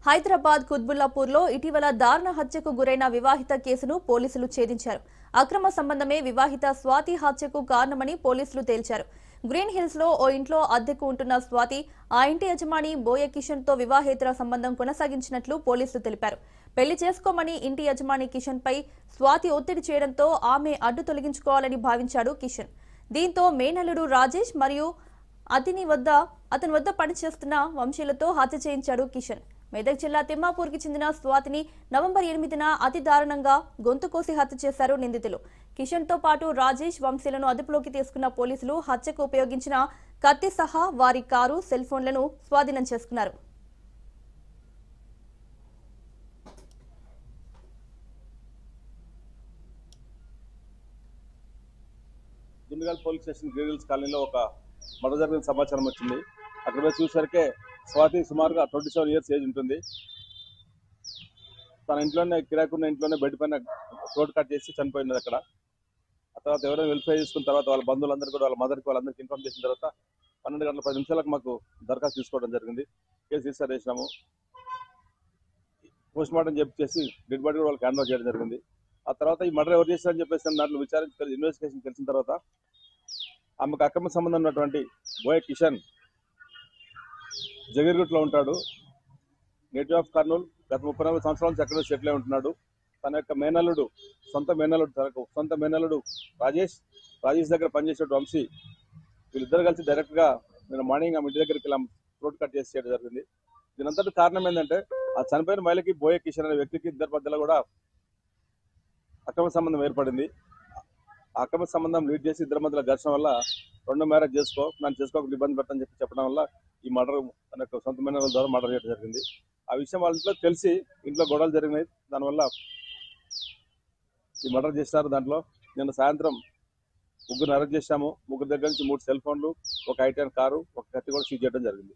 హైదరాబాద్ కుత్బుల్లాపూర్లో ఇటీవల దారుణ హత్యకు గురైన వివాహిత కేసును పోలీసులు ఛేదించారు. అక్రమ సంబంధమే వివాహిత స్వాతి హత్యకు కారణమని పోలీసులు తేల్చారు. గ్రీన్ హిల్స్ లో ఓ ఇంట్లో అద్దెకు ఉంటున్న స్వాతి ఆ ఇంటి యజమాని బోయ కిషన్ తో వివాహేతర సంబంధం కొనసాగించినట్లు పోలీసులు తెలిపారు. పెళ్లి చేసుకోమని ఇంటి యజమాని కిషన్ పై స్వాతి ఒత్తిడి చేయడంతో ఆమె అడ్డు తొలగించుకోవాలని భావించాడు కిషన్. దీంతో మేనల్లుడు రాజేష్ మరియు అతని వద్ద పనిచేస్తున్న వంశీలతో హత్య చేయించాడు కిషన్. మెదక్ జిల్లా తిమ్మాపూర్కి చెందిన స్వాతిని నవంబర్ 8న అతి దారుణంగా గొంతు కోసి హత్య చేశారు నిందితులు. కిషన్ తో పాటు రాజేష్, వంశీలను అదుపులోకి తీసుకున్న పోలీసులు హత్యకు ఉపయోగించిన కత్తి సహా వారి కారు, సెల్ ఫోన్లను స్వాధీనం చేసుకున్నారు. Dundigal police station green hills కాలనీలో ఒక మర్డర్ జరిగిన సమాచారం వచ్చింది. అక్కడ పోయి చూసరికే స్వాతి సుమారుగా 27 ఇయర్స్ ఏజ్ ఉంటుంది. తన ఇంట్లోనే కిరాకున్న ఇంట్లోనే బెడ్ పైన రోడ్ కట్ చేసి చనిపోయినది అక్కడ. ఆ తర్వాత ఎవరైనా వెరిఫై చేసుకున్న తర్వాత వాళ్ళ బంధువులందరూ కూడా వాళ్ళ మదర్కి వాళ్ళందరికీ ఇన్ఫార్మ్ చేసిన తర్వాత 12 గంటల 10 నిమిషాలకు మాకు దరఖాస్తు తీసుకోవడం జరిగింది. కేసు రిజిస్టర్ చేసినాము. పోస్ట్ మార్టం చేసి డెడ్ బాడీ కూడా వాళ్ళకి హ్యాండ్ ఓవర్ చేయడం జరిగింది. ఆ తర్వాత ఈ మర్డర్ ఎవరు చేశారని చెప్పేసి దాంట్లో విచారించి ఇన్వెస్టిగేషన్ తెలిసిన తర్వాత ఆమెకు అక్రమ సంబంధం ఉన్నటువంటి బోయ కిషన్ జగీర్గుట్లో ఉంటాడు. Native of Kurnool. గత 34 సంవత్సరాల నుంచి అక్కడ సెటిల్ అయి ఉంటున్నాడు. తన యొక్క మేనల్లుడు సొంత మేనల్లుడు రాజేష్ దగ్గర పనిచేసే వంశీ, వీళ్ళిద్దరు కలిసి డైరెక్ట్గా నేను మార్నింగ్ ఆమె ఇంటి దగ్గరికి ఇలా రోడ్ కట్ చేసి చేయడం జరిగింది. దీనంతటి కారణం ఏంటంటే ఆ చనిపోయిన మహిళకి బోయ కిషన్ అనే వ్యక్తికి ఇద్దరి మధ్యలో కూడా అక్రమ సంబంధం ఏర్పడింది. ఆ అక్రమ సంబంధం లీడ్ చేసి ఇద్దరి మధ్యలో ఘర్షణ వల్ల రెండో మ్యారేజ్ నన్ను చేసుకోక ఇబ్బంది పెట్టని చెప్పడం వల్ల ఈ మర్డర్ తన యొక్క సొంత మేనల్లుల ద్వారా మర్డర్ చేయడం జరిగింది. ఆ విషయం వాళ్ళ ఇంట్లో తెలిసి ఇంట్లో గొడవలు జరిగినాయి. దానివల్ల ఈ మర్డర్ చేశారు. దాంట్లో నిన్న సాయంత్రం ముగ్గురు అరెస్ట్ చేశాము. ముగ్గురు దగ్గర నుంచి 3 సెల్ ఫోన్లు, ఒక ఐటెన్ కారు, ఒక కత్తి కూడా సీజ్ చేయడం జరిగింది.